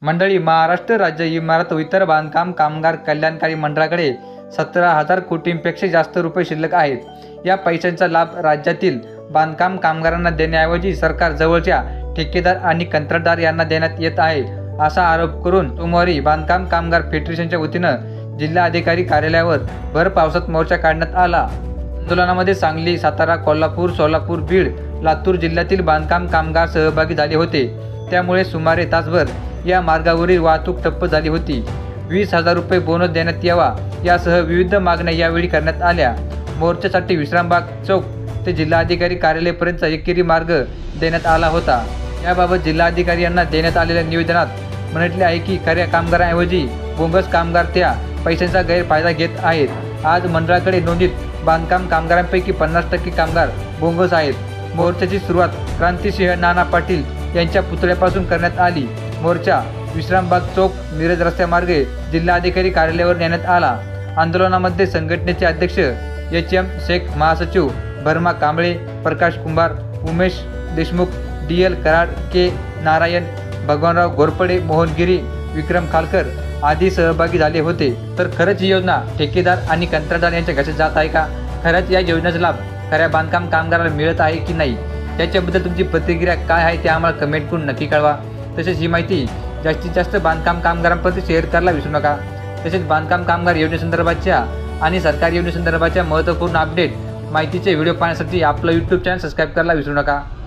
मंडळी, महाराष्ट्र राज्य इमारत व इतर बांधकाम कामगार कल्याणकारी मंडळाकडे 17,000 कोटींपेक्षा जास्त रुपये शिल्लक आहेत। या पैशांचा लाभ राज्यातील बांधकाम कामगारांना देण्याऐवजी सरकार जवळच्या ठेकेदार आणि कंत्राटदार यांना देण्यात येत आहे, असा आरोप करून सोमवारी बांधकाम कामगार फेडरेशनच्या वतीनं जिल्हाधिकारी कार्यालयावर भर पावसात मोर्चा काढण्यात आला। आंदोलनामध्ये सांगली, सातारा, कोल्हापूर, सोलापूर, बीड, लातूर जिल्ह्यातील बांधकाम कामगार सहभागी झाले होते। त्यामुळे सुमारे तासभर या मार्गावरील वाहतूक ठप्प झाली होती। 20,000 रुपये बोनस देण्यात यावा यासह विविध मागण्या यावेळी करण्यात आल्या। मोर्चासाठी विश्रामबाग चौक ते जिल्हाधिकारी कार्यालयापर्यंत एकेरी मार्ग देण्यात आला होता। याबाबत जिल्हाधिकारी यांना देण्यात आलेल्या निवेदनात म्हटले आहे की खऱ्या कामगारांऐवजी बोगस कामगार त्या पैशांचा गैरफायदा घेत आहेत। आज मंडळाकडे नोंदीत बांधकाम कामगारांपैकी 50% कामगार बोगस आहेत। मोर्चाची सुरुवात क्रांतिसिंह नाना पाटील यांच्या पुतळ्यापासून करण्यात आली। मोर्चा विश्रामबाग चौक मिरज रस्त्यामार्गे जिल्हाधिकारी कार्यालयावर नेण्यात आला। आंदोलनामध्ये संघटनेचे अध्यक्ष HM शेख, महासचिव भरमा कांबळे, प्रकाश कुंभार, उमेश देशमुख, DL कराड, के नारायण, भगवानराव घोरपडे, मोहन गिरी, विक्रम खालकर आदी सहभागी झाले होते। तर खरंच ही योजना ठेकेदार आणि कंत्राटदार यांच्या घशात जात आहे का? खरंच या योजनेचा लाभ खऱ्या बांधकाम कामगाराला मिळत आहे की नाही? त्याच्याबद्दल तुमची प्रतिक्रिया काय आहे ते आम्हाला कमेंट करून नक्की कळवा। तसेच ही माहिती जास्तीत जास्त बांधकाम कामगारांपर्यंत शेअर करायला विसरू नका। तसेच बांधकाम कामगार योजनेसंदर्भाच्या आणि सरकारी योजनेसंदर्भाच्या महत्त्वपूर्ण अपडेट माहितीचे व्हिडिओ पाहण्यासाठी आपलं YouTube चॅनल सबस्क्राईब करायला विसरू नका।